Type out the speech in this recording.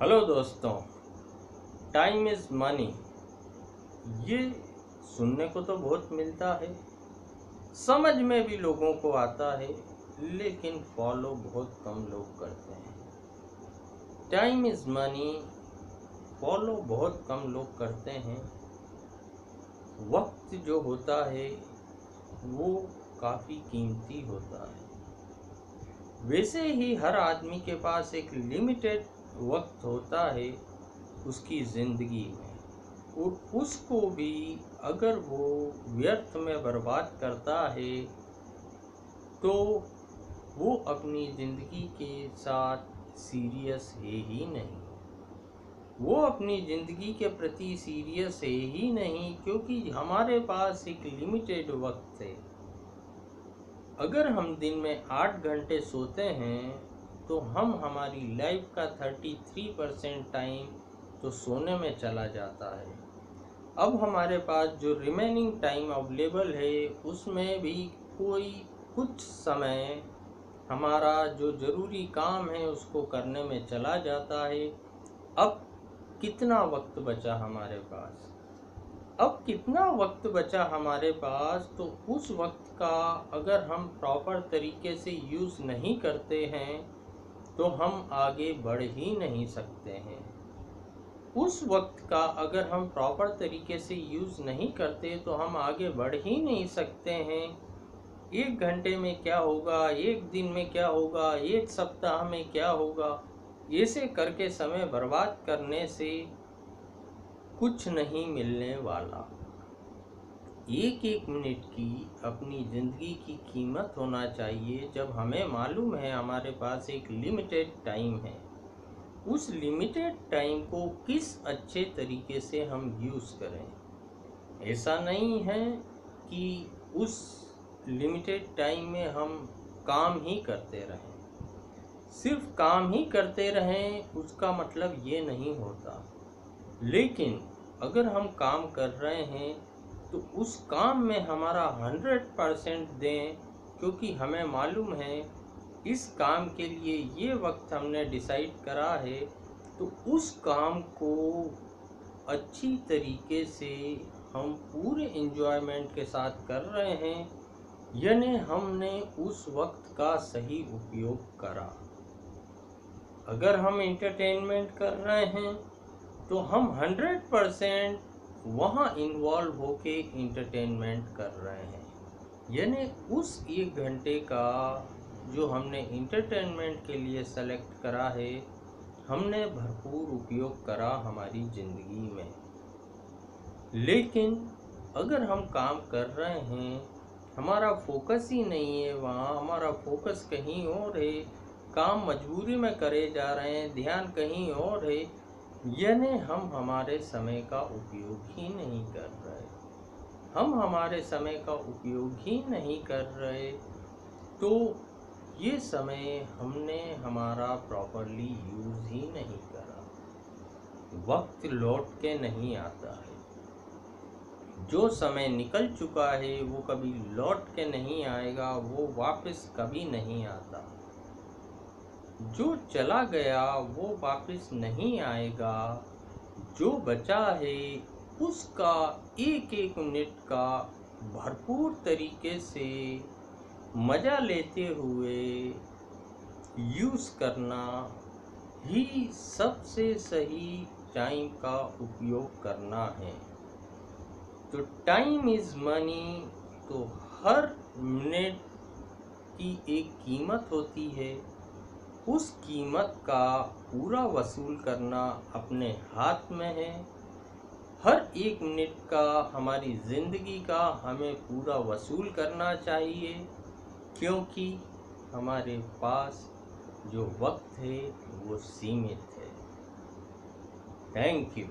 Hello दोस्तों, time is money. ये सुनने को तो बहुत मिलता है, समझ में भी लोगों को आता है, लेकिन फॉलो बहुत कम लोग करते हैं। टाइम इज़ मनी फॉलो बहुत कम लोग करते हैं। वक्त जो होता है वो काफ़ी कीमती होता है। वैसे ही हर आदमी के पास एक लिमिटेड वक्त होता है उसकी ज़िंदगी में, और उसको भी अगर वो व्यर्थ में बर्बाद करता है तो वो अपनी ज़िंदगी के साथ सीरियस है ही नहीं। वो अपनी ज़िंदगी के प्रति सीरियस है ही नहीं, क्योंकि हमारे पास एक लिमिटेड वक्त है। अगर हम दिन में 8 घंटे सोते हैं तो हमारी लाइफ का 33% टाइम तो सोने में चला जाता है। अब हमारे पास जो रिमेनिंग टाइम अवेलेबल है उसमें भी कोई कुछ समय हमारा जो ज़रूरी काम है उसको करने में चला जाता है। अब कितना वक्त बचा हमारे पास? अब कितना वक्त बचा हमारे पास, तो उस वक्त का अगर हम प्रॉपर तरीके से यूज़ नहीं करते हैं तो हम आगे बढ़ ही नहीं सकते हैं। उस वक्त का अगर हम प्रॉपर तरीके से यूज़ नहीं करते तो हम आगे बढ़ ही नहीं सकते हैं। 1 घंटे में क्या होगा, 1 दिन में क्या होगा, 1 सप्ताह में क्या होगा, ऐसे करके समय बर्बाद करने से कुछ नहीं मिलने वाला। एक एक मिनट की अपनी ज़िंदगी की कीमत होना चाहिए। जब हमें मालूम है हमारे पास एक लिमिटेड टाइम है, उस लिमिटेड टाइम को किस अच्छे तरीके से हम यूज़ करें। ऐसा नहीं है कि उस लिमिटेड टाइम में हम काम ही करते रहें। सिर्फ काम ही करते रहें उसका मतलब ये नहीं होता, लेकिन अगर हम काम कर रहे हैं तो उस काम में हमारा 100% दें, क्योंकि हमें मालूम है इस काम के लिए ये वक्त हमने डिसाइड करा है, तो उस काम को अच्छी तरीके से हम पूरे एंजॉयमेंट के साथ कर रहे हैं, यानी हमने उस वक्त का सही उपयोग करा। अगर हम एंटरटेनमेंट कर रहे हैं तो हम 100% वहाँ इन्वॉल्व होके एंटरटेनमेंट कर रहे हैं, यानी उस 1 घंटे का जो हमने एंटरटेनमेंट के लिए सेलेक्ट करा है हमने भरपूर उपयोग करा हमारी ज़िंदगी में। लेकिन अगर हम काम कर रहे हैं, हमारा फोकस ही नहीं है वहाँ, हमारा फोकस कहीं और है, काम मजबूरी में करे जा रहे हैं, ध्यान कहीं और है, यानी हम हमारे समय का उपयोग ही नहीं कर रहे। हम हमारे समय का उपयोग ही नहीं कर रहे तो ये समय हमने हमारा प्रॉपरली यूज़ ही नहीं करा। वक्त लौट के नहीं आता है। जो समय निकल चुका है वो कभी लौट के नहीं आएगा, वो वापस कभी नहीं आता। जो चला गया वो वापस नहीं आएगा। जो बचा है उसका एक एक मिनट का भरपूर तरीके से मज़ा लेते हुए यूज़ करना ही सबसे सही टाइम का उपयोग करना है। तो टाइम इज़ मनी, तो हर मिनट की एक कीमत होती है, उस कीमत का पूरा वसूल करना अपने हाथ में है। हर 1 मिनट का हमारी ज़िंदगी का हमें पूरा वसूल करना चाहिए, क्योंकि हमारे पास जो वक्त है वो सीमित है। Thank you.